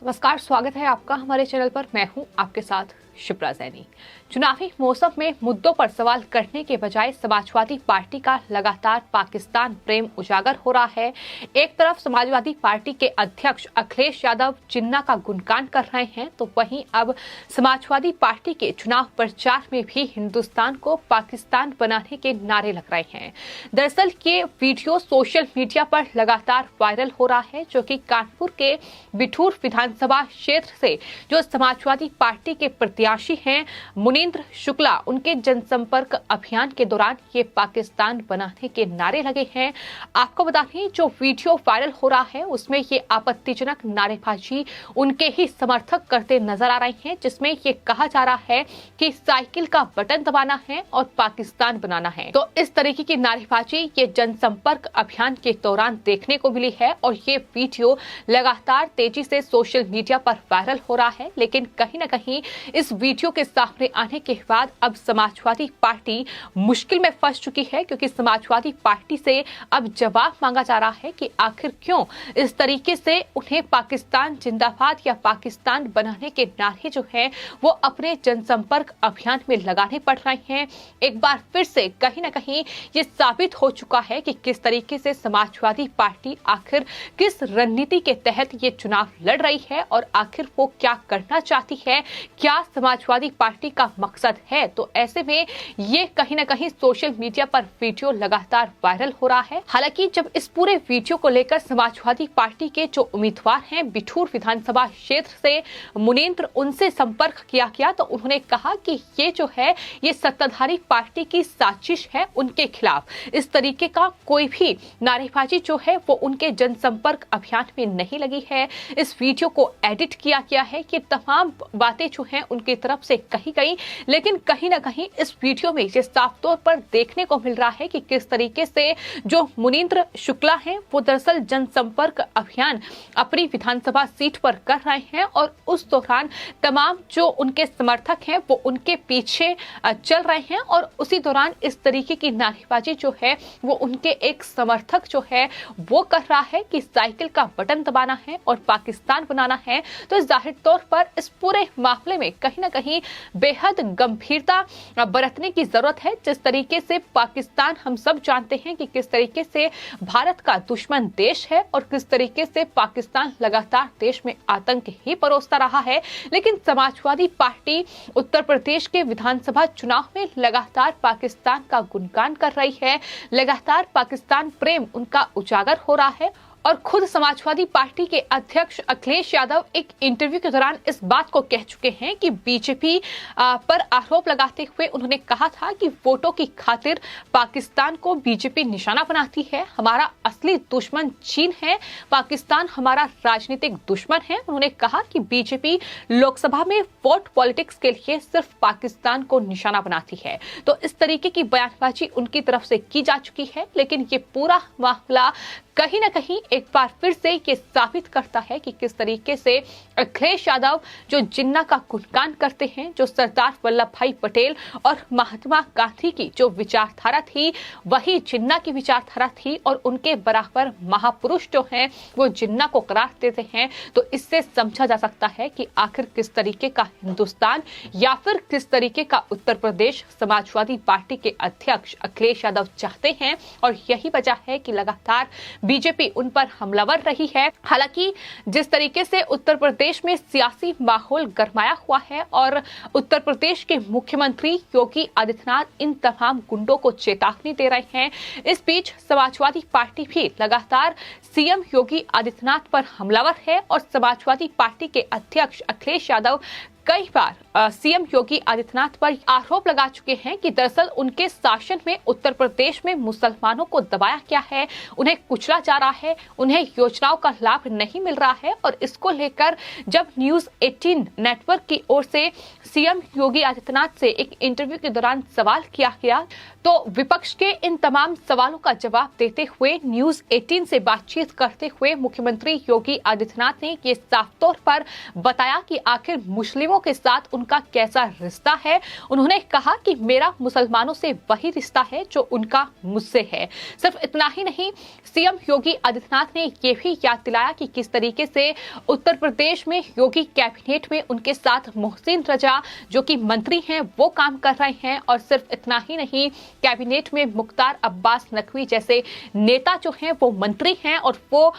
नमस्कार, स्वागत है आपका हमारे चैनल पर। मैं हूं आपके साथ शिप्रा सैनी। चुनावी मौसम में मुद्दों पर सवाल करने के बजाय समाजवादी पार्टी का लगातार पाकिस्तान प्रेम उजागर हो रहा है। एक तरफ समाजवादी पार्टी के अध्यक्ष अखिलेश यादव जिन्ना का गुणगान कर रहे हैं, तो वहीं अब समाजवादी पार्टी के चुनाव प्रचार में भी हिंदुस्तान को पाकिस्तान बनाने के नारे लग रहे हैं। दरअसल ये वीडियो सोशल मीडिया पर लगातार वायरल हो रहा है, जो कि कानपुर के बिठूर विधानसभा क्षेत्र से जो समाजवादी पार्टी के प्रत्याशी हैं मुनींद्र शुक्ला, उनके जनसंपर्क अभियान के दौरान ये पाकिस्तान बनाने के नारे लगे हैं। आपको बता दें, जो वीडियो वायरल हो रहा है उसमें ये आपत्तिजनक नारेबाजी उनके ही समर्थक करते नजर आ रहे हैं, जिसमें ये कहा जा रहा है कि साइकिल का बटन दबाना है और पाकिस्तान बनाना है। तो इस तरीके की नारेबाजी ये जनसंपर्क अभियान के दौरान देखने को मिली है और ये वीडियो लगातार तेजी से सोशल मीडिया पर वायरल हो रहा है। लेकिन कहीं न कहीं इस वीडियो के सामने आने के बाद अब समाजवादी पार्टी मुश्किल में फंस चुकी है, क्योंकि समाजवादी पार्टी से अब जवाब मांगा जा रहा है कि आखिर क्यों इस तरीके से उन्हें पाकिस्तान जिंदाबाद या पाकिस्तान बनाने के नारे जो हैं वो अपने जनसंपर्क अभियान में लगाने पड़ रहे हैं। एक बार फिर से कहीं ना कहीं ये साबित हो चुका है कि किस तरीके से समाजवादी पार्टी आखिर किस रणनीति के तहत ये चुनाव लड़ रही है और आखिर वो क्या करना चाहती है, क्या समाजवादी पार्टी का मकसद है। तो ऐसे में ये कहीं ना कहीं सोशल मीडिया पर वीडियो लगातार वायरल हो रहा है। हालांकि जब इस पूरे वीडियो को लेकर समाजवादी पार्टी के जो उम्मीदवार हैं बिठूर विधानसभा क्षेत्र से मुनींद्र, उनसे संपर्क किया गया तो उन्होंने कहा कि ये जो है ये सत्ताधारी पार्टी की साजिश है उनके खिलाफ। इस तरीके का कोई भी नारेबाजी जो है वो उनके जनसंपर्क अभियान में नहीं लगी है। इस वीडियो को एडिट किया गया है कि तमाम बातें जो हैं उनकी तरफ से कही गई, लेकिन कहीं ना कहीं इस वीडियो में ये साफ तौर पर देखने को मिल रहा है कि किस तरीके से जो मुनींद्र शुक्ला हैं वो दरअसल जनसंपर्क अभियान अपनी विधानसभा सीट पर कर रहे हैं और उस दौरान तमाम जो उनके समर्थक हैं वो उनके पीछे चल रहे हैं और उसी दौरान इस तरीके की नारेबाजी जो है वो उनके एक समर्थक जो है वो कर रहा है कि साइकिल का बटन दबाना है और पाकिस्तान बनाना है। तो जाहिर तौर पर इस पूरे मामले में कहीं ना कहीं बेहद गंभीरता बरतने की जरूरत है। जिस तरीके से पाकिस्तान हम सब जानते हैं कि किस तरीके से भारत का दुश्मन देश है और किस तरीके से पाकिस्तान लगातार देश में आतंक ही परोसता रहा है, लेकिन समाजवादी पार्टी उत्तर प्रदेश के विधानसभा चुनाव में लगातार पाकिस्तान का गुणगान कर रही है, लगातार पाकिस्तान प्रेम उनका उजागर हो रहा है। और खुद समाजवादी पार्टी के अध्यक्ष अखिलेश यादव एक इंटरव्यू के दौरान इस बात को कह चुके हैं कि बीजेपी पर आरोप लगाते हुए उन्होंने कहा था कि वोटों की खातिर पाकिस्तान को बीजेपी निशाना बनाती है। हमारा असली दुश्मन चीन है, पाकिस्तान हमारा राजनीतिक दुश्मन है। उन्होंने कहा कि बीजेपी लोकसभा में वोट पॉलिटिक्स के लिए सिर्फ पाकिस्तान को निशाना बनाती है। तो इस तरीके की बयानबाजी उनकी तरफ से की जा चुकी है, लेकिन ये पूरा मामला कहीं ना कहीं एक बार फिर से ये साबित करता है कि किस तरीके से अखिलेश यादव जो जिन्ना का गुणगान करते हैं, जो सरदार वल्लभ भाई पटेल और महात्मा गांधी की जो विचारधारा थी वही जिन्ना की विचारधारा थी और उनके बराबर महापुरुष जो हैं वो जिन्ना को करार देते हैं। तो इससे समझा जा सकता है कि आखिर किस तरीके का हिंदुस्तान या फिर किस तरीके का उत्तर प्रदेश समाजवादी पार्टी के अध्यक्ष अखिलेश यादव चाहते हैं। और यही वजह है कि लगातार बीजेपी उन पर हमलावर रही है। हालांकि जिस तरीके से उत्तर प्रदेश में सियासी माहौल गरमाया हुआ है और उत्तर प्रदेश के मुख्यमंत्री योगी आदित्यनाथ इन तमाम गुंडों को चेतावनी दे रहे हैं, इस बीच समाजवादी पार्टी भी लगातार सीएम योगी आदित्यनाथ पर हमलावर है और समाजवादी पार्टी के अध्यक्ष अखिलेश यादव कई बार सीएम योगी आदित्यनाथ पर आरोप लगा चुके हैं कि दरअसल उनके शासन में उत्तर प्रदेश में मुसलमानों को दबाया गया है, उन्हें कुचला जा रहा है, उन्हें योजनाओं का लाभ नहीं मिल रहा है। और इसको लेकर जब न्यूज 18 नेटवर्क की ओर से सीएम योगी आदित्यनाथ से एक इंटरव्यू के दौरान सवाल किया गया, तो विपक्ष के इन तमाम सवालों का जवाब देते हुए न्यूज 18 से बातचीत करते हुए मुख्यमंत्री योगी आदित्यनाथ ने ये साफ तौर पर बताया कि आखिर मुस्लिमों मुस्लिमों के साथ उनका कैसा रिश्ता है। उन्होंने कहा कि मेरा मुसलमानों से वही रिश्ता है जो उनका मुझसे है। सिर्फ इतना ही नहीं, सीएम योगी आदित्यनाथ ने यह भी याद दिलाया कि किस तरीके से उत्तर प्रदेश में योगी कैबिनेट में उनके साथ मोहसिन रजा जो कि मंत्री हैं वो काम कर रहे हैं। और सिर्फ इतना ही नहीं, कैबिनेट में मुख्तार अब्बास नकवी जैसे नेता जो हैं वो मंत्री हैं और वो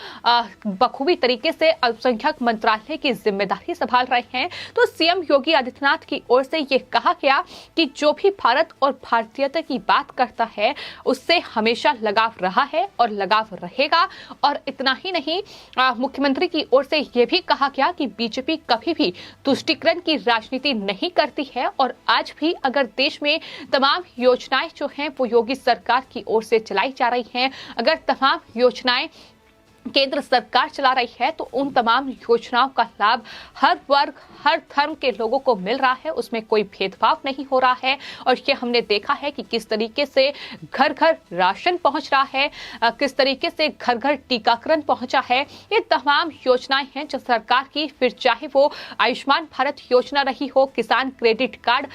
बखूबी तरीके से अल्पसंख्यक मंत्रालय की जिम्मेदारी संभाल रहे हैं। तो सीएम योगी आदित्यनाथ की ओर से ये कहा गया कि जो भी भारत और भारतीयता की बात करता है उससे हमेशा लगाव रहा है और लगाव रहेगा। और इतना ही नहीं, मुख्यमंत्री की ओर से यह भी कहा गया कि बीजेपी कभी भी तुष्टीकरण की राजनीति नहीं करती है और आज भी अगर देश में तमाम योजनाएं जो हैं वो योगी सरकार की ओर से चलाई जा रही हैं, अगर तमाम योजनाएं केंद्र सरकार चला रही है तो उन तमाम योजनाओं का लाभ हर वर्ग हर धर्म के लोगों को मिल रहा है, उसमें कोई भेदभाव नहीं हो रहा है। और ये हमने देखा है कि किस तरीके से घर घर राशन पहुंच रहा है, किस तरीके से घर घर टीकाकरण पहुंचा है। ये तमाम योजनाएं हैं जो सरकार की, फिर चाहे वो आयुष्मान भारत योजना रही हो, किसान क्रेडिट कार्ड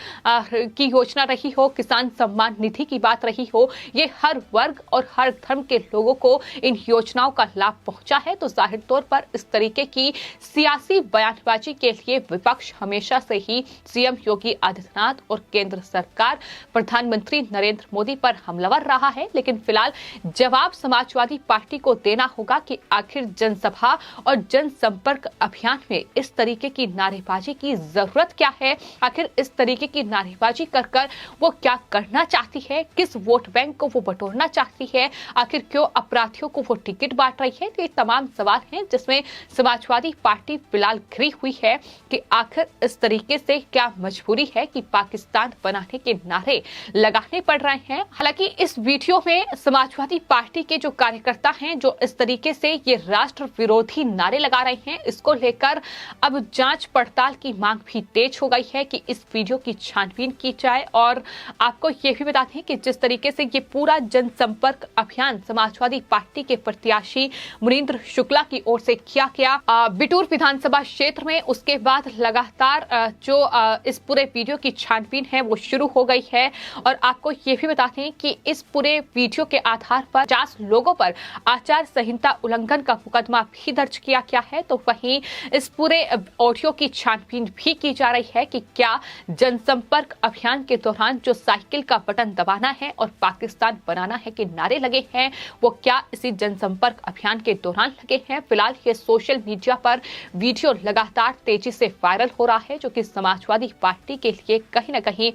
की योजना रही हो, किसान सम्मान निधि की बात रही हो, ये हर वर्ग और हर धर्म के लोगों को इन योजनाओं का लाभ पहुंचा है। तो जाहिर तौर पर इस तरीके की सियासी बयानबाजी के लिए विपक्ष हमेशा से ही सीएम योगी आदित्यनाथ और केंद्र सरकार प्रधानमंत्री नरेंद्र मोदी पर हमलावर रहा है। लेकिन फिलहाल जवाब समाजवादी पार्टी को देना होगा कि आखिर जनसभा और जनसंपर्क अभियान में इस तरीके की नारेबाजी की जरूरत क्या है। आखिर इस तरीके की नारेबाजी कर वो क्या करना चाहती है, किस वोट बैंक को वो बटोरना चाहती है, आखिर क्यों अपराधियों को वो टिकट बांट रही है। तो ये तमाम सवाल हैं जिसमें समाजवादी पार्टी फिलहाल घिरी हुई है कि आखिर इस तरीके से क्या मजबूरी है कि पाकिस्तान बनाने के नारे लगाने पड़ रहे हैं। हालांकि इस वीडियो में समाजवादी पार्टी के जो कार्यकर्ता हैं जो इस तरीके से ये राष्ट्र विरोधी नारे लगा रहे हैं, इसको लेकर अब जांच पड़ताल की मांग भी तेज हो गई है कि इस वीडियो की छानबीन की जाए। और आपको ये भी बता दें कि जिस तरीके से ये पूरा जनसंपर्क अभियान समाजवादी पार्टी के प्रत्याशी मुनींद्र शुक्ला की ओर से किया गया बिटूर विधानसभा क्षेत्र में, उसके बाद लगातार जो इस पूरे वीडियो की छानबीन है वो शुरू हो गई है। और आपको ये भी बता दें कि इस पूरे वीडियो के आधार पर 50 लोगों पर आचार संहिता उल्लंघन का मुकदमा भी दर्ज किया गया है। तो वहीं इस पूरे ऑडियो की छानबीन भी की जा रही है कि क्या जनसंपर्क अभियान के दौरान जो साइकिल का बटन दबाना है और पाकिस्तान बनाना है के नारे लगे हैं वो क्या इसी जनसंपर्क अभियान के दौरान लगे हैं। फिलहाल ये सोशल मीडिया पर वीडियो लगातार तेजी से वायरल हो रहा है जो कि समाजवादी पार्टी के लिए कहीं ना कहीं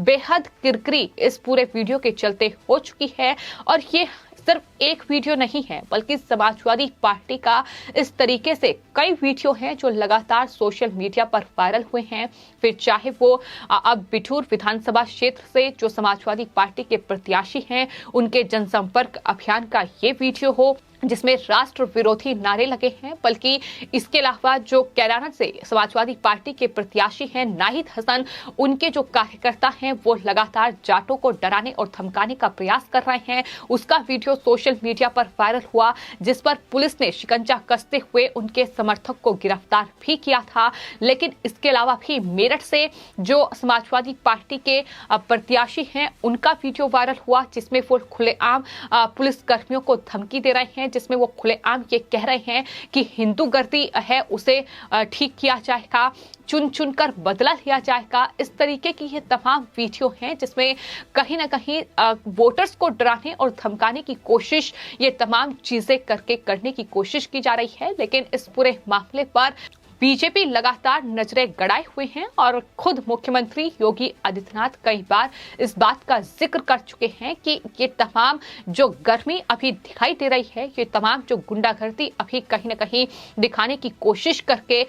बेहद किरकिरी इस पूरे वीडियो के चलते हो चुकी है। और ये सिर्फ एक वीडियो नहीं है बल्कि समाजवादी पार्टी का इस तरीके से कई वीडियो हैं जो लगातार सोशल मीडिया पर वायरल हुए हैं। फिर चाहे वो अब बिठूर विधानसभा क्षेत्र से जो समाजवादी पार्टी के प्रत्याशी हैं उनके जनसंपर्क अभियान का ये वीडियो हो जिसमें राष्ट्र विरोधी नारे लगे हैं, बल्कि इसके अलावा जो कैराना से समाजवादी पार्टी के प्रत्याशी हैं नाहिद हसन, उनके जो कार्यकर्ता हैं वो लगातार जाटों को डराने और धमकाने का प्रयास कर रहे हैं। उसका वीडियो सोशल मीडिया पर वायरल हुआ जिस पर पुलिस ने शिकंजा कसते हुए उनके समर्थक को गिरफ्तार भी किया था। लेकिन इसके अलावा भी मेरठ से जो समाजवादी पार्टी के प्रत्याशी हैं उनका वीडियो वायरल हुआ जिसमें वो खुलेआम पुलिस कर्मियों को धमकी दे रहे हैं, जिसमें वो खुलेआम ये कह रहे हैं कि हिंदू गर्दी है उसे ठीक किया जाएगा, चुन चुन कर बदला लिया जाएगा। इस तरीके की ये तमाम वीडियो हैं जिसमें कहीं ना कहीं वोटर्स को डराने और धमकाने की कोशिश ये तमाम चीजें करने की कोशिश की जा रही है। लेकिन इस पूरे मामले पर बीजेपी लगातार नजरें गड़ाए हुए हैं और खुद मुख्यमंत्री योगी आदित्यनाथ कई बार इस बात का जिक्र कर चुके हैं कि ये तमाम जो गर्मी अभी दिखाई दे रही है, ये तमाम जो गुंडागर्दी अभी कहीं ना कहीं दिखाने की कोशिश करके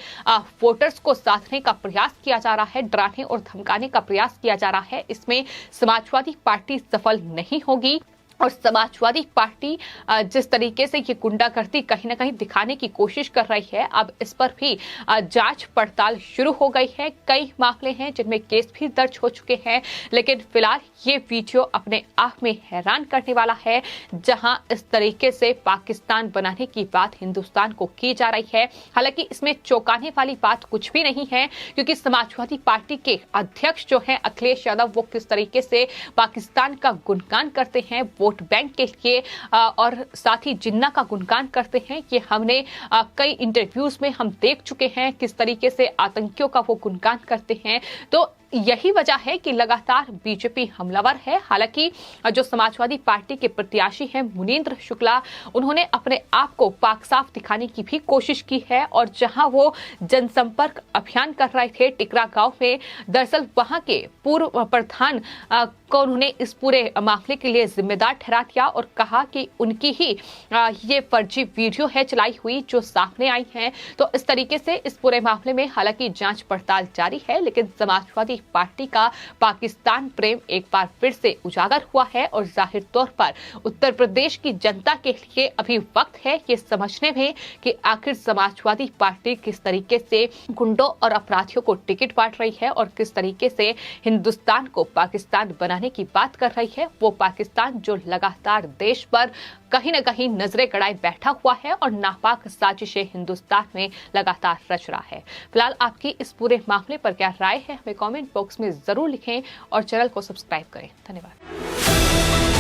वोटर्स को साधने का प्रयास किया जा रहा है, डराने और धमकाने का प्रयास किया जा रहा है, इसमें समाजवादी पार्टी सफल नहीं होगी। और समाजवादी पार्टी जिस तरीके से ये गुंडागर्दी कहीं ना कहीं दिखाने की कोशिश कर रही है, अब इस पर भी जांच पड़ताल शुरू हो गई है। कई मामले हैं जिनमें केस भी दर्ज हो चुके हैं, लेकिन फिलहाल ये वीडियो अपने आप में हैरान करने वाला है, जहां इस तरीके से पाकिस्तान बनाने की बात हिंदुस्तान को की जा रही है। हालांकि इसमें चौंकाने वाली बात कुछ भी नहीं है, क्योंकि समाजवादी पार्टी के अध्यक्ष जो हैं अखिलेश यादव, वो किस तरीके से पाकिस्तान का गुणगान करते हैं वोट बैंक के लिए, और साथ ही जिन्ना का गुणगान करते हैं। ये हमने कई इंटरव्यूज में हम देख चुके हैं किस तरीके से आतंकियों का वो गुणगान करते हैं। तो यही वजह है कि लगातार बीजेपी हमलावर है। हालांकि जो समाजवादी पार्टी के प्रत्याशी हैं मुनींद्र शुक्ला, उन्होंने अपने आप को पाक साफ दिखाने की भी कोशिश की है, और जहां वो जनसंपर्क अभियान कर रहे थे टिकरा गांव में, दरअसल वहां के पूर्व प्रधान को उन्होंने इस पूरे मामले के लिए जिम्मेदार ठहरा दिया और कहा कि उनकी ही ये फर्जी वीडियो है चलाई हुई जो सामने आई है। तो इस तरीके से इस पूरे मामले में हालांकि जांच पड़ताल जारी है, लेकिन समाजवादी पार्टी का पाकिस्तान प्रेम एक बार फिर से उजागर हुआ है, और जाहिर तौर पर उत्तर प्रदेश की जनता के लिए अभी वक्त है ये समझने में कि आखिर समाजवादी पार्टी किस तरीके से गुंडों और अपराधियों को टिकट बांट रही है और किस तरीके से हिंदुस्तान को पाकिस्तान बनाने की बात कर रही है। वो पाकिस्तान जो लगातार देश पर कहीं न कहीं नजरें गड़ाए बैठा हुआ है और नापाक साजिशें हिंदुस्तान में लगातार रच रहा है। फिलहाल आपकी इस पूरे मामले पर क्या राय है, हमें कमेंट बॉक्स में जरूर लिखें और चैनल को सब्सक्राइब करें। धन्यवाद।